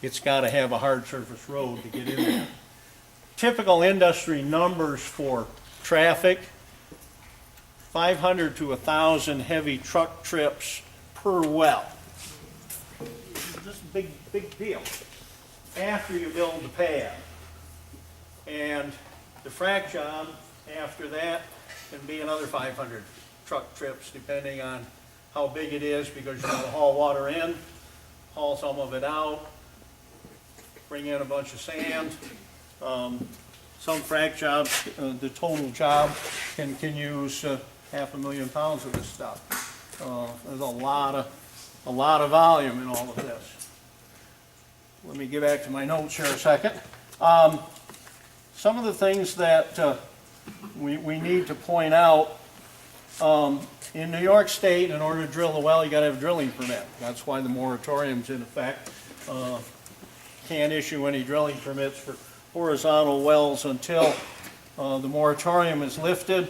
it's got to have a hard surface road to get in there. Typical industry numbers for traffic, 500 to 1,000 heavy truck trips per well. This is a big deal. After you build the pad. And the frac job after that can be another 500 truck trips depending on how big it is, because you're going to haul water in, haul some of it out, bring in a bunch of sand. Some frac jobs, the total job can use 500,000 pounds of this stuff. There's a lot of volume in all of this. Let me get back to my notes here a second. Some of the things that we need to point out, in New York State, in order to drill a well, you got to have a drilling permit. That's why the moratorium's in effect. Can't issue any drilling permits for horizontal wells until the moratorium is lifted.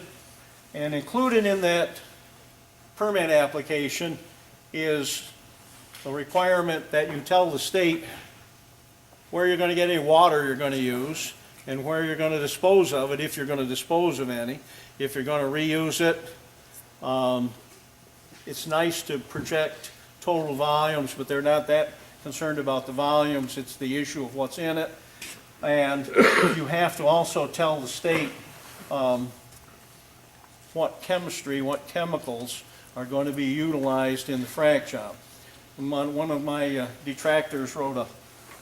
And included in that permit application is a requirement that you tell the state where you're going to get any water you're going to use and where you're going to dispose of it, if you're going to dispose of any, if you're going to reuse it. It's nice to project total volumes, but they're not that concerned about the volumes. It's the issue of what's in it. And you have to also tell the state what chemistry, what chemicals are going to be utilized in the frac job. One of my detractors wrote a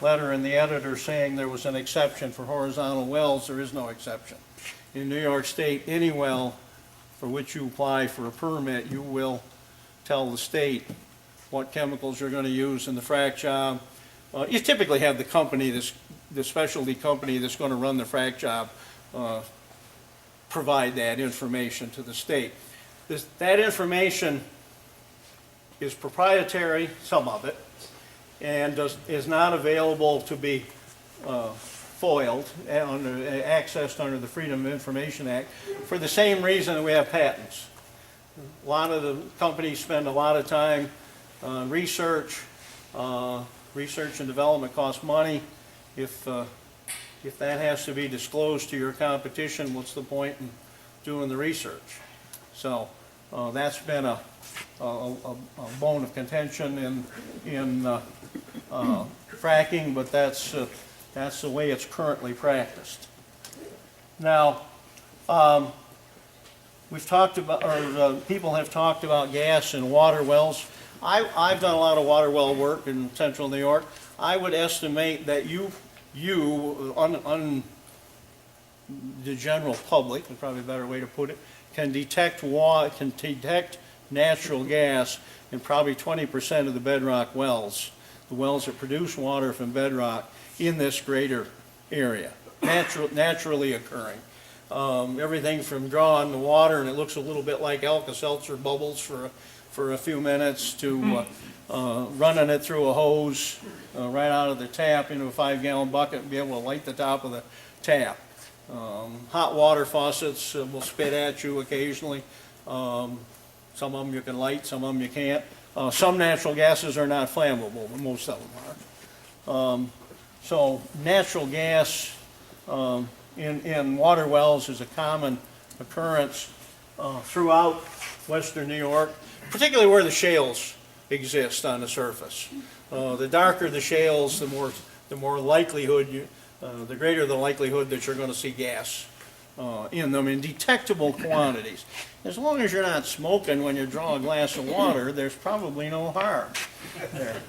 letter in the editor saying there was an exception for horizontal wells. There is no exception. In New York State, any well for which you apply for a permit, you will tell the state what chemicals you're going to use in the frac job. You typically have the company, the specialty company that's going to run the frac job, provide that information to the state. That information is proprietary, some of it, and is not available to be foiled, accessed under the Freedom of Information Act, for the same reason that we have patents. A lot of the companies spend a lot of time on research. Research and development costs money. If that has to be disclosed to your competition, what's the point in doing the research? So that's been a bone of contention in fracking, but that's the way it's currently practiced. Now, we've talked about, or people have talked about gas and water wells. I've done a lot of water well work in central New York. I would estimate that the general public, is probably a better way to put it, can detect natural gas in probably 20% of the bedrock wells, the wells that produce water from bedrock in this greater area, naturally occurring. Everything from drawing the water, and it looks a little bit like Alka-Seltzer bubbles for a few minutes, to running it through a hose right out of the tap into a 5-gallon bucket and be able to light the top of the tap. Hot water faucets will spit at you occasionally. Some of them you can light, some of them you can't. Some natural gases are not flammable, but most of them are. So natural gas in water wells is a common occurrence throughout western New York, particularly where the shales exist on the surface. The darker the shales, the more likelihood the greater the likelihood that you're going to see gas in them in detectable quantities. As long as you're not smoking when you draw a glass of water, there's probably no harm there.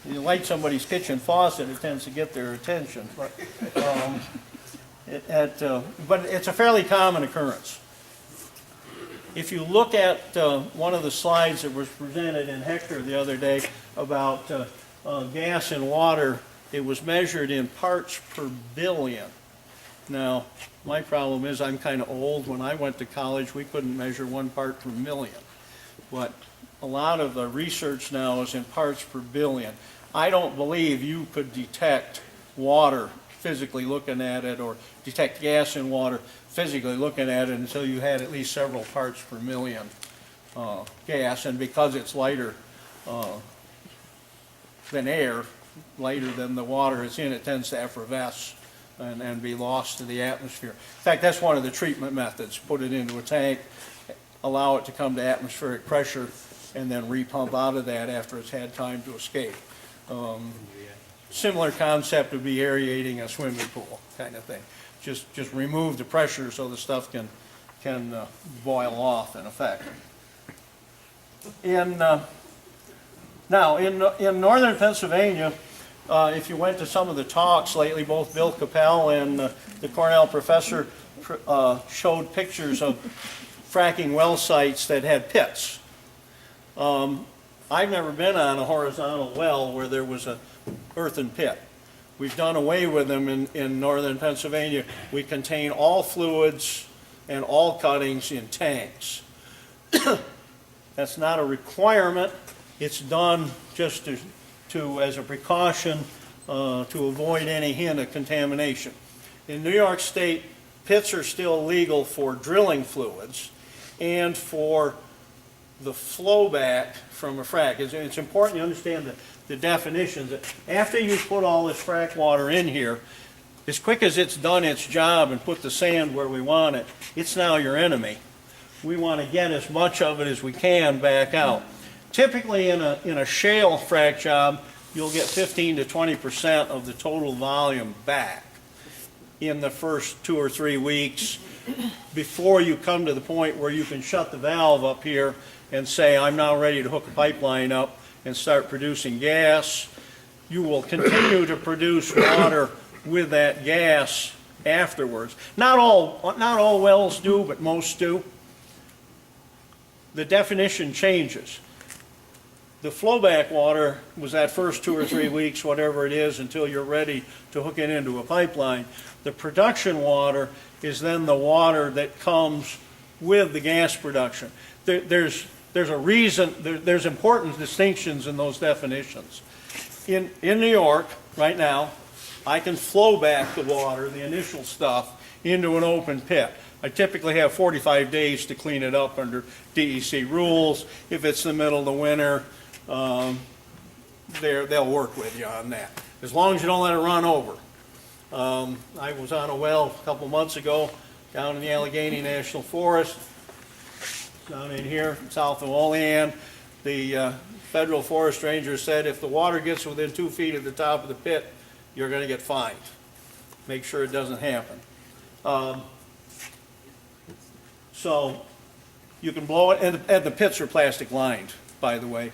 You light somebody's kitchen faucet, it tends to get their attention, but it's a fairly common occurrence. If you look at one of the slides that was presented in Hector the other day about gas and water, it was measured in parts per billion. Now, my problem is I'm kind of old. When I went to college, we couldn't measure 1 part per million. But a lot of the research now is in parts per billion. I don't believe you could detect water physically looking at it, or detect gas in water physically looking at it, until you had at least several parts per million gas. And because it's lighter than air, lighter than the water it's in, it tends to effervesce and be lost to the atmosphere. In fact, that's one of the treatment methods. Put it into a tank, allow it to come to atmospheric pressure, and then repump out of that after it's had time to escape. Similar concept would be aerating a swimming pool kind of thing. Just remove the pressure so the stuff can boil off in effect. Now, in northern Pennsylvania, if you went to some of the talks lately, both Bill Capel and the Cornell professor showed pictures of fracking well sites that had pits. I've never been on a horizontal well where there was an earthen pit. We've done away with them in northern Pennsylvania. We contain all fluids and all cuttings in tanks. That's not a requirement. It's done just as a precaution to avoid any hint of contamination. In New York State, pits are still legal for drilling fluids and for the flow back from a frac. It's important you understand the definitions. After you put all this frac water in here, as quick as it's done its job and put the sand where we want it, it's now your enemy. We want to get as much of it as we can back out. Typically in a shale frac job, you'll get 15 to 20% of the total volume back in the first 2 or 3 weeks before you come to the point where you can shut the valve up here and say, I'm now ready to hook a pipeline up and start producing gas. You will continue to produce water with that gas afterwards. Not all wells do, but most do. The definition changes. The flowback water was that first 2 or 3 weeks, whatever it is, until you're ready to hook it into a pipeline. The production water is then the water that comes with the gas production. There's a reason, there's important distinctions in those definitions. In New York, right now, I can flow back the water, the initial stuff, into an open pit. I typically have 45 days to clean it up under DEC rules. If it's the middle of the winter, they'll work with you on that, as long as you don't let it run over. I was on a well a couple months ago down in the Allegheny National Forest, down in here south of Olean. The federal forest ranger said if the water gets within 2 feet of the top of the pit, you're going to get fined. Make sure it doesn't happen. So you can blow it, and the pits are plastic lined, by the way.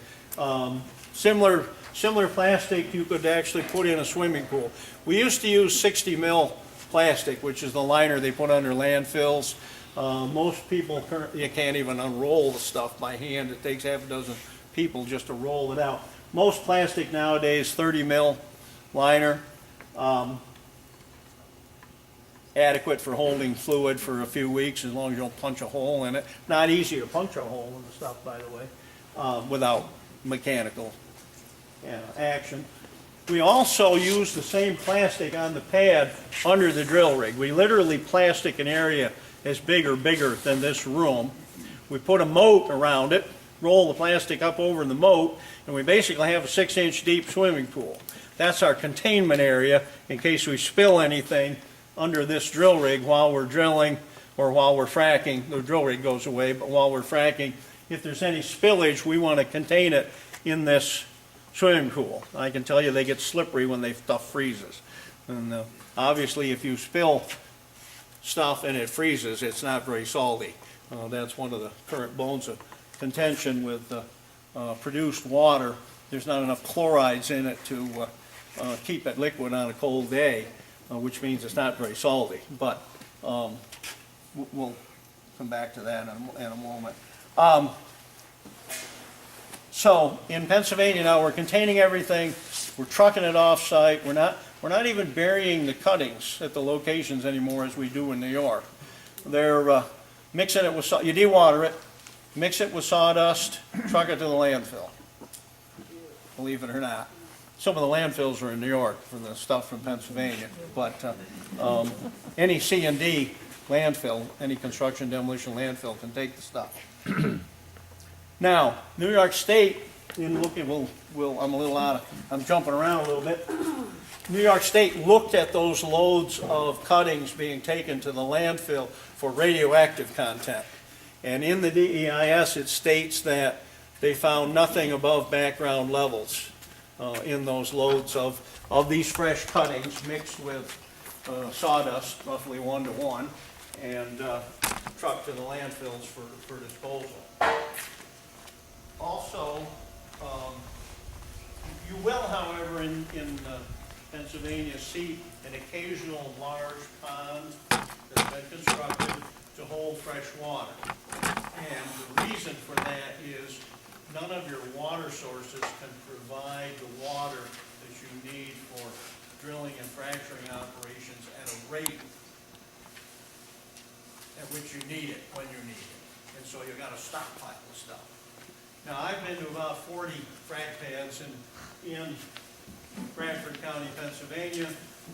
Similar plastic you could actually put in a swimming pool. We used to use 60 mil plastic, which is the liner they put under landfills. Most people, you can't even unroll the stuff by hand. It takes half a dozen people just to roll it out. Most plastic nowadays, 30 mil liner. Adequate for holding fluid for a few weeks as long as you don't punch a hole in it. Not easy to punch a hole in the stuff, by the way, without mechanical action. We also use the same plastic on the pad under the drill rig. We literally plastic an area as big or bigger than this room. We put a moat around it, roll the plastic up over the moat, and we basically have a 6-inch deep swimming pool. That's our containment area in case we spill anything under this drill rig while we're drilling or while we're fracking. The drill rig goes away, but while we're fracking, if there's any spillage, we want to contain it in this swimming pool. I can tell you they get slippery when stuff freezes. And obviously if you spill stuff and it freezes, it's not very salty. That's one of the current bones of contention with produced water. There's not enough chlorides in it to keep it liquid on a cold day, which means it's not very salty. But we'll come back to that in a moment. So in Pennsylvania now, we're containing everything. We're trucking it off-site. We're not even burying the cuttings at the locations anymore as we do in New York. They're mixing it with you dewater it, mix it with sawdust, truck it to the landfill. Believe it or not. Some of the landfills are in New York for the stuff from Pennsylvania, but any C&D landfill, any construction demolition landfill can take the stuff. Now, New York State in looking, I'm a little I'm jumping around a little bit. New York State looked at those loads of cuttings being taken to the landfill for radioactive content. And in the DEIS, it states that they found nothing above background levels in those loads of these fresh cuttings mixed with sawdust, roughly 1 to 1, and trucked to the landfills for disposal. Also, you will, however, in Pennsylvania, see an occasional large pond that's been constructed to hold fresh water. And the reason for that is none of your water sources can provide the water that you need for drilling and fracturing operations at a rate at which you need it when you need it. And so you've got to stockpile the stuff. Now, I've been to about 40 frac pads in Bradford County, Pennsylvania.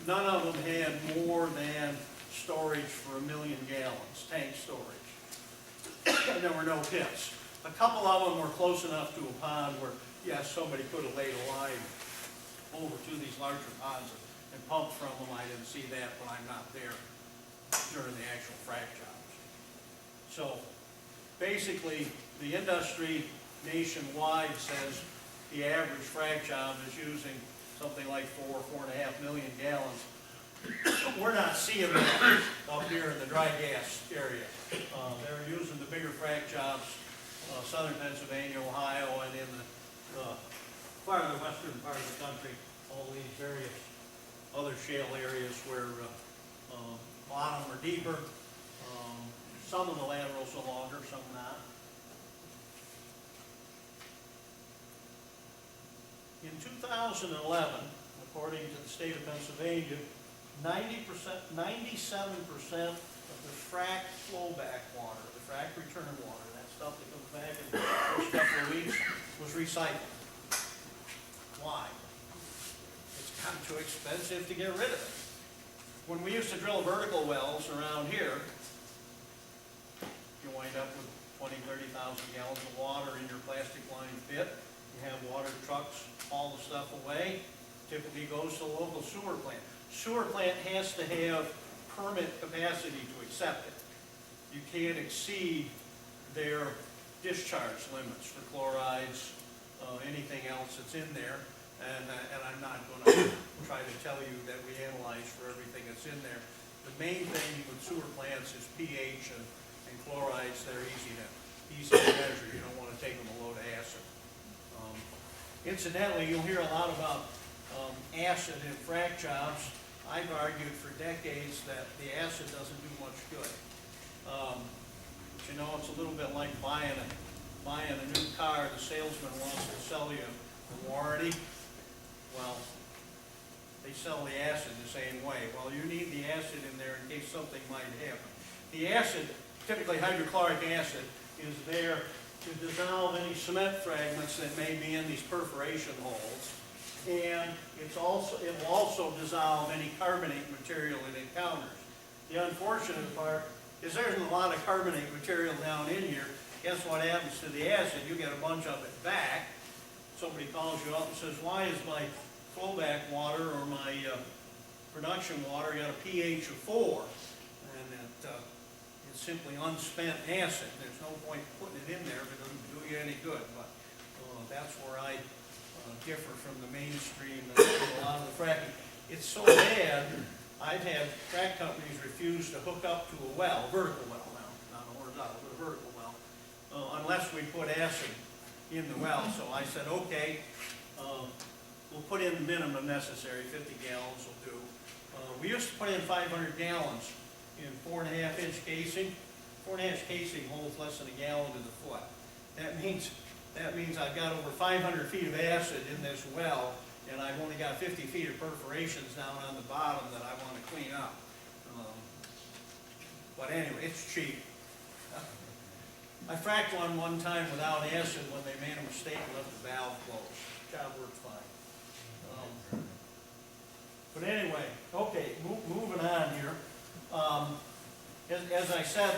None of them had more than storage for 1 million gallons, tank storage. And there were no pits. A couple of them were close enough to a pond where, yes, somebody could have laid a line over to these larger ponds and pumped from them. I didn't see that when I'm not there during the actual frac jobs. So basically, the industry nationwide says the average frac job is using something like 4.5 million gallons. We're not seeing that up here in the dry gas area. They're using the bigger frac jobs, southern Pennsylvania, Ohio, and in the farther western part of the country, all these various other shale areas where a lot of them are deeper. Some of the laterals are longer, some not. In 2011, according to the state of Pennsylvania, 97% of the frac flowback water, the frac return water, that stuff that comes back in the first couple of weeks, was recycled. Why? It's gotten too expensive to get rid of it. When we used to drill vertical wells around here, you wind up with 20,000, 30,000 gallons of water in your plastic lined pit. You have water trucks haul the stuff away. Typically goes to the local sewer plant. Sewer plant has to have permit capacity to accept it. You can't exceed their discharge limits for chlorides, anything else that's in there. And I'm not going to try to tell you that we analyze for everything that's in there. The main thing with sewer plants is pH and chlorides. They're easy to measure. You don't want to take them a load of acid. Incidentally, you'll hear a lot about acid in frac jobs. I've argued for decades that the acid doesn't do much good. But you know, it's a little bit like buying a new car. The salesman wants to sell you a warranty. Well, they sell the acid the same way. Well, you need the acid in there in case something might happen. The acid, typically hydrochloric acid, is there to dissolve any cement fragments that may be in these perforation holes. And it will also dissolve any carbonate material it encounters. The unfortunate part is there isn't a lot of carbonate material down in here. Guess what happens to the acid? You get a bunch of it back. Somebody calls you up and says, why is my flowback water or my production water got a pH of 4? And it's simply unspent acid. There's no point putting it in there if it doesn't do you any good. But that's where I differ from the mainstream and a lot of the fracking. It's so bad, I've had frac companies refuse to hook up to a well, vertical well now, not a horizontal, but a vertical well, unless we put acid in the well. So I said, okay, we'll put in the minimum necessary, 50 gallons will do. We used to put in 500 gallons in 4.5-inch casing. 4.5-inch casing holds less than a gallon to the foot. That means I've got over 500 feet of acid in this well, and I've only got 50 feet of perforations down on the bottom that I want to clean up. But anyway, it's cheap. I fracked one time without acid when they made a mistake and left the valve closed. Job worked fine. But anyway, okay, moving on here. As I said,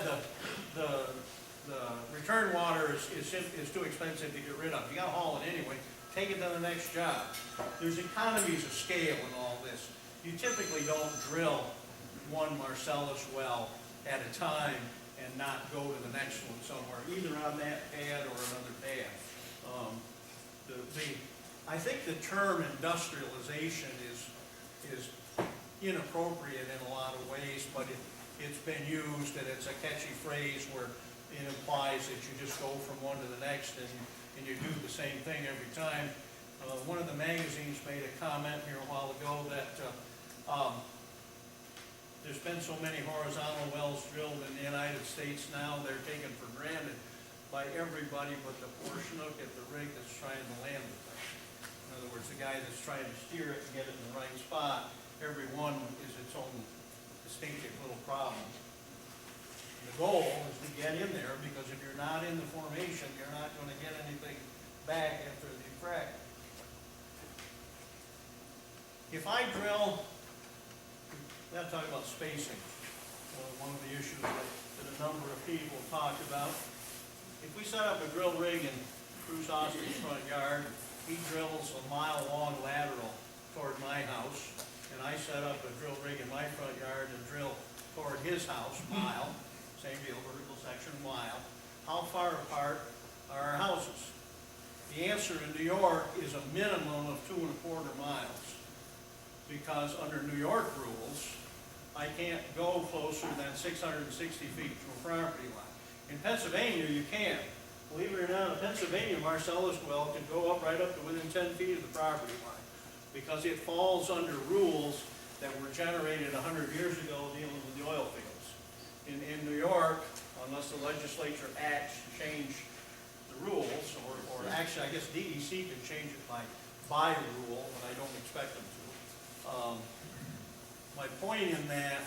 the the return water is too expensive to get rid of. You gotta haul it anyway, take it to the next job. There's economies of scale in all this. You typically don't drill one Marcellus well at a time and not go to the next one somewhere, either on that pad or another pad. I think the term industrialization is inappropriate in a lot of ways, but it's been used, and it's a catchy phrase where it implies that you just go from one to the next and you do the same thing every time. One of the magazines made a comment here a while ago that there's been so many horizontal wells drilled in the United States now, they're taken for granted by everybody but the poor schnook at the rig that's trying to land the thing. In other words, the guy that's trying to steer it and get it in the right spot, every one is its own distinctive little problem. And the goal is to get in there, because if you're not in the formation, you're not going to get anything back after the frac. If I drill, we have to talk about spacing. One of the issues that a number of people talked about. If we set up a drill rig in Bruce Austin's front yard, he drills a mile-long lateral toward my house, and I set up a drill rig in my front yard and drill toward his house, mile, same deal, vertical section, mile. How far apart are our houses? The answer in New York is a minimum of 2¼ miles, because under New York rules, I can't go closer than 660 feet to a property line. In Pennsylvania, you can. Believe it or not, a Pennsylvania Marcellus well can go up right up to within 10 feet of the property line, because it falls under rules that were generated 100 years ago dealing with the oil fields. In New York, unless the legislature acts to change the rules, or actually I guess DEC can change it by rule, but I don't expect them to. My point in that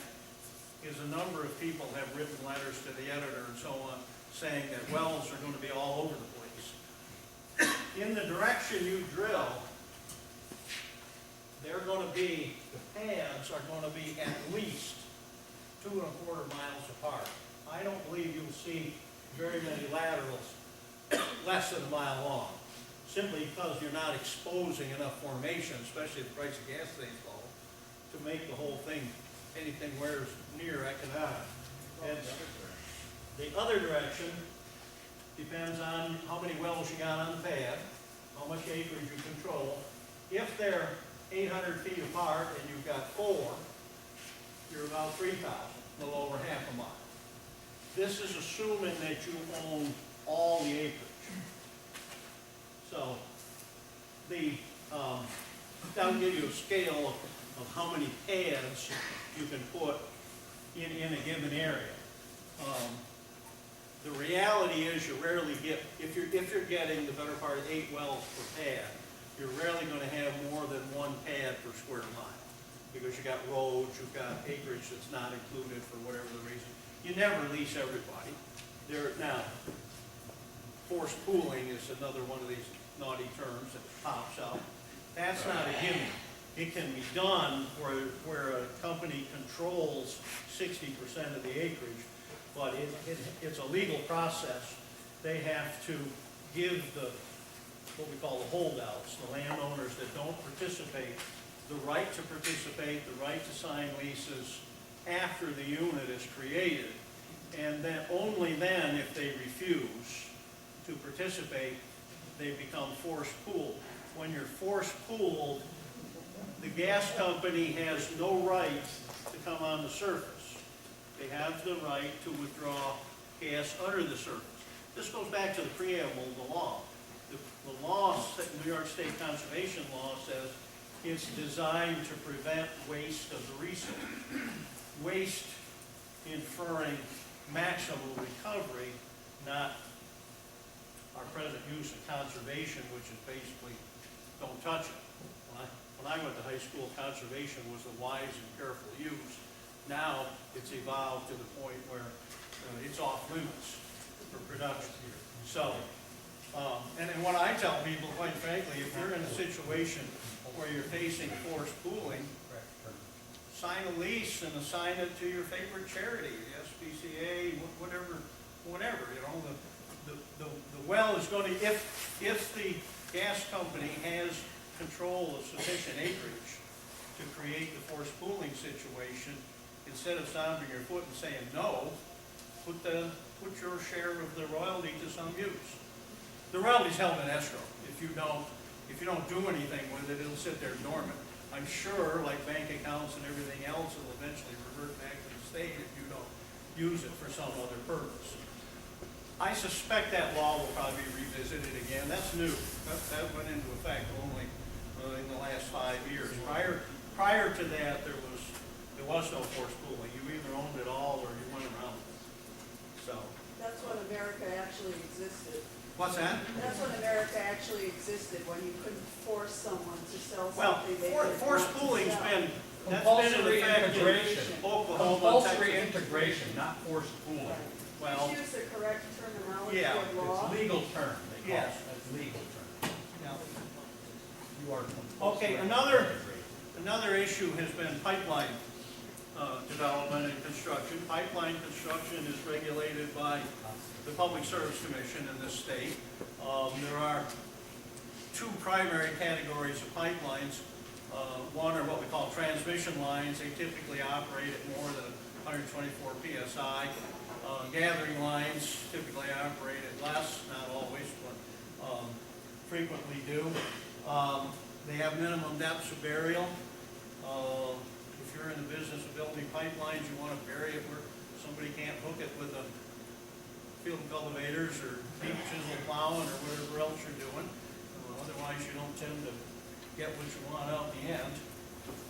is a number of people have written letters to the editor and so on saying that wells are going to be all over the place. In the direction you drill, they're going to be, the pads are going to be at least 2¼ miles apart. I don't believe you'll see very many laterals less than a mile long, simply because you're not exposing enough formation, especially if the price of gas stays low, to make the whole thing anything where's near economic. And the other direction depends on how many wells you got on the pad, how much acreage you control. If they're 800 feet apart and you've got 4, you're about 3,000, a little over half a mile. This is assuming that you own all the acreage. So that'll give you a scale of how many pads you can put in a given area. The reality is you rarely get, if you're getting the better part of 8 wells per pad, you're rarely going to have more than 1 pad per square mile, because you got roads, you've got acreage that's not included for whatever the reason. You never lease everybody. Now, forced pooling is another one of these naughty terms that pops up. That's not a gimme. It can be done where a company controls 60% of the acreage, but it's a legal process. They have to give what we call the holdouts, the landowners that don't participate, the right to participate, the right to sign leases after the unit is created. And then only then, if they refuse to participate, they become forced pooled. When you're forced pooled, the gas company has no right to come on the surface. They have the right to withdraw gas under the surface. This goes back to the preamble of the law. The law, New York State Conservation Law, says it's designed to prevent waste of the resource. Waste inferring maximum recovery, not our present use of conservation, which is basically don't touch it. When I went to high school, conservation was a wise and careful use. Now it's evolved to the point where it's off limits for production. So, and what I tell people, quite frankly, if you're in a situation where you're facing forced pooling, sign a lease and assign it to your favorite charity, the SPCA, whatever whatever, you know, the well is going to, if the gas company has control of sufficient acreage to create the forced pooling situation, instead of stomping your foot and saying no, put your share of the royalty to some use. The royalty's held in escrow. If you don't do anything with it, it'll sit there dormant. I'm sure, like bank accounts and everything else, it'll eventually revert back to the state if you don't use it for some other purpose. I suspect that law will probably be revisited again. That's new. That went into effect only in the last 5 years. Prior to that, there was no forced pooling. You either owned it all or you went around it. So that's when America actually existed. What's that? That's when America actually existed, when you couldn't force someone to sell well, something they forced pooling's been that's been in Compulsory effect integration. in Oklahoma, Compulsory Texas. integration, not forced pooling. Well, Just use the correct terminology yeah, of law. It's legal term, they call Yes. it. That's legal term. yeah. You are compulsory. Okay, another issue has been pipeline development and construction. Pipeline construction is regulated by the Public Service Commission in this state. There are two primary categories of pipelines. One are what we call transmission lines. They typically operate at more than 124 psi. Gathering lines typically operate at less, not always, but frequently do. They have minimum depths of burial. If you're in the business of building pipelines, you want to bury it where somebody can't hook it with a field cultivators or deep chisel plowing or whatever else you're doing. Otherwise, you don't tend to get what you want out in the end.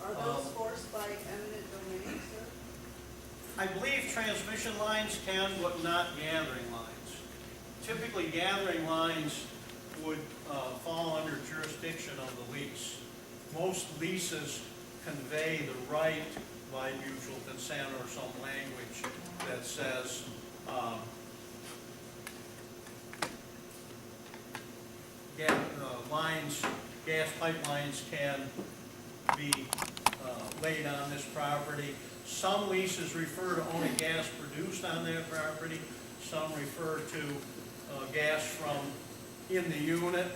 Are those forced by eminent domain, sir? I believe transmission lines can, but not gathering lines. Typically, gathering lines would fall under jurisdiction of the lease. Most leases convey the right by mutual consent or some language that says gas pipelines can be laid on this property. Some leases refer to only gas produced on that property. Some refer to gas from in the unit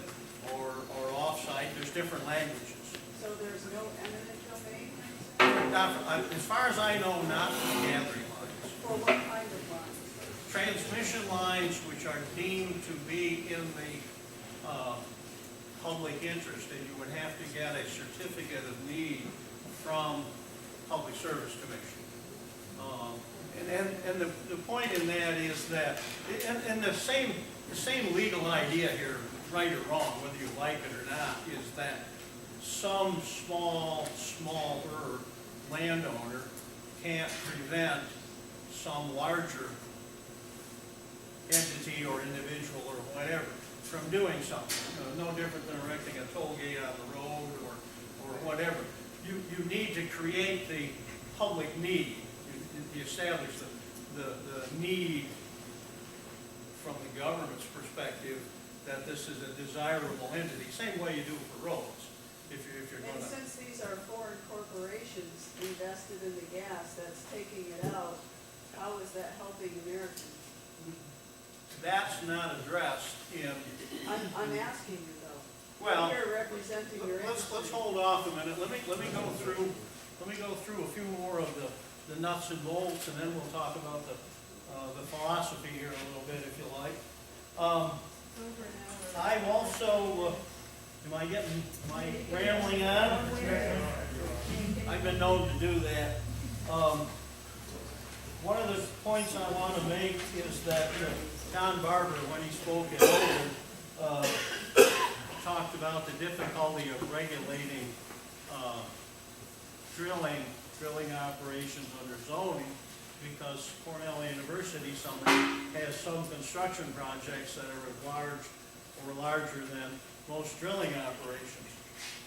or off-site. There's different languages. So there's no eminent domain? As far as I know, not for gathering lines. For what kind of lines? Transmission lines which are deemed to be in the public interest, and you would have to get a certificate of need from Public Service Commission. And the point in that is that, and the same legal idea here, right or wrong, whether you like it or not, is that some smaller landowner can't prevent some larger entity or individual or whatever from doing something. No different than erecting a toll gate on the road or whatever. You need to create the public need. You establish the need from the government's perspective that this is a desirable entity. Same way you do for roads. If you're going And to. since these are foreign corporations invested in the gas that's taking it out, how is that helping Americans? That's not addressed in. I'm asking you though. Well, You're representing your let's industry. hold off a minute. Let me go through a few more of the nuts and bolts, and then we'll talk about the philosophy here a little bit, if you like. I've also, am I rambling on? I've been known to do that. One of the points I want to make is that John Barber, when he spoke at Oakland, talked about the difficulty of regulating drilling operations under zoning, because Cornell University has some construction projects that are as large or larger than most drilling operations.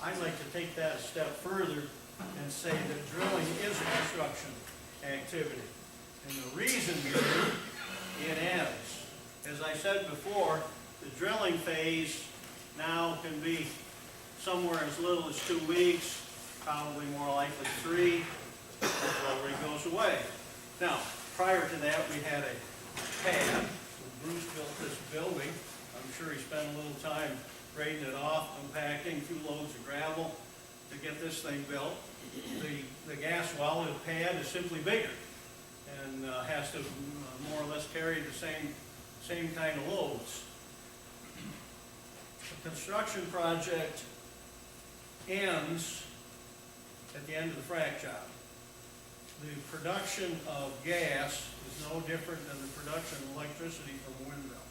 I'd like to take that a step further and say that drilling is a construction activity. And the reason being, it ends. As I said before, the drilling phase now can be somewhere as little as 2 weeks, probably more likely 3, before it goes away. Now, prior to that, we had a pad Bruce built this building. I'm sure he spent a little time grading it off, compacting, a few loads of gravel to get this thing built. The gas well, the pad is simply bigger and has to more or less carry the same kind of loads. The construction project ends at the end of the frac job. The production of gas is no different than the production of electricity from a windmill.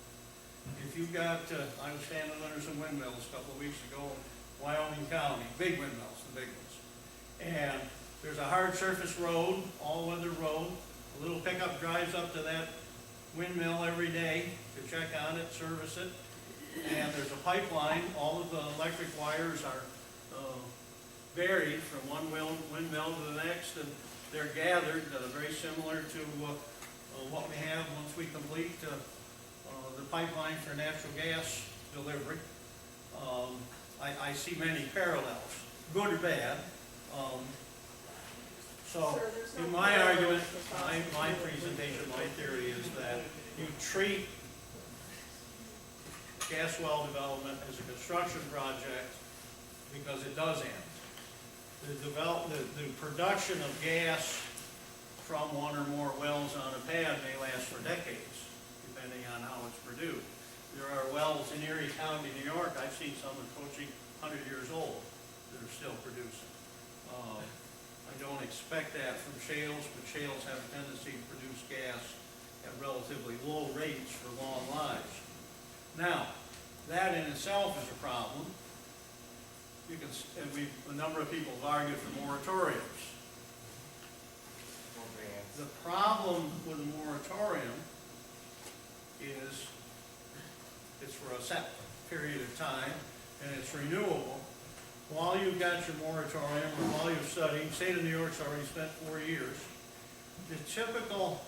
If you've got, I was standing under some windmills a couple of weeks ago in Wyoming County, big windmills, the big ones. And there's a hard surface road, all-weather road. A little pickup drives up to that windmill every day to check on it, service it. And there's a pipeline. All of the electric wires are buried from one windmill to the next, and they're gathered, very similar to what we have once we complete the pipeline for natural gas delivery. I see many parallels, good or bad. So, Sir, there's no in my parallel argument, to my presentation, my theory is that you treat gas well development as a construction project because it does end. The production of gas from one or more wells on a pad may last for decades, depending on how it's produced. There are wells in Erie County, New York, I've seen some approaching 100 years old that are still producing. I don't expect that from shales, but shales have a tendency to produce gas at relatively low rates for long lives. Now, that in itself is a problem. You can, and a number of people have argued for moratoriums. The problem with a moratorium is it's for a set period of time and it's renewable. While you've got your moratorium or while you're studying, state of New York's already spent 4 years. The typical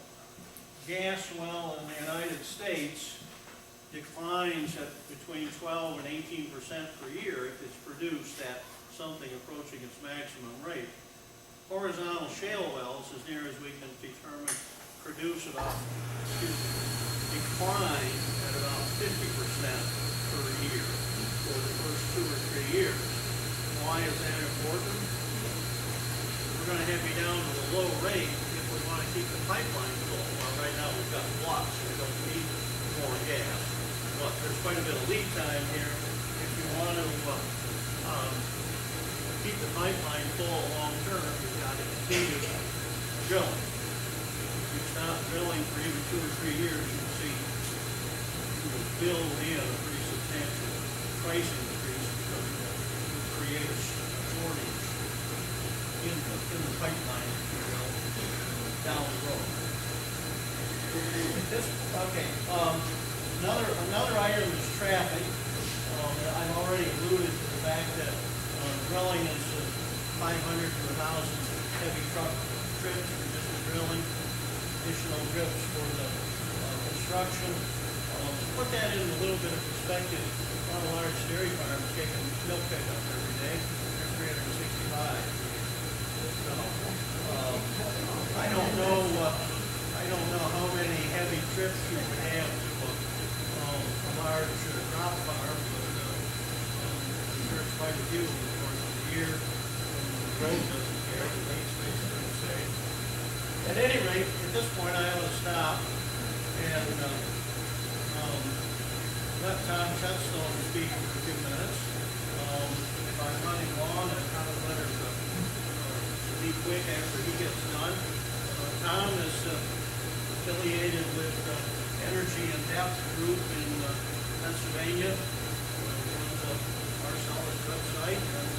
gas well in the United States declines at between 12 and 18% per year if it's produced at something approaching its maximum rate. Horizontal shale wells, as near as we can determine, produce about, decline at about 50% per year for the first 2 or 3 years. Why is that important? We're going to have you down to a low rate if we want to keep the pipeline full. Well, right now we've got blocks, so we don't need more gas. But there's quite a bit of lead time here. If you want to keep the pipeline full long term, you've got to continue drilling. If you stop drilling for even 2 or 3 years, you'll see you will build in a pretty substantial price increase because you create a shortage in the pipeline, if you will, down the road. Another item is traffic. I've already alluded to the fact that drilling is 500 to 1,000 heavy truck trips for just the drilling, additional trips for the construction. To put that in a little bit of perspective, a lot of large dairy farms taking milk pickup every day. They're 365. So, I don't know how many heavy trips you would have to a large crop farm, but I'm sure it's quite a few over the course of the year. The road doesn't care, the lane space doesn't say. At any rate, at this point, I ought to stop and let Tom Chetstone speak for a few minutes. If I'm running long, I'd probably better be quick after he gets done. Tom is affiliated with Energy and Depth Group in Pennsylvania, runs our solid website, and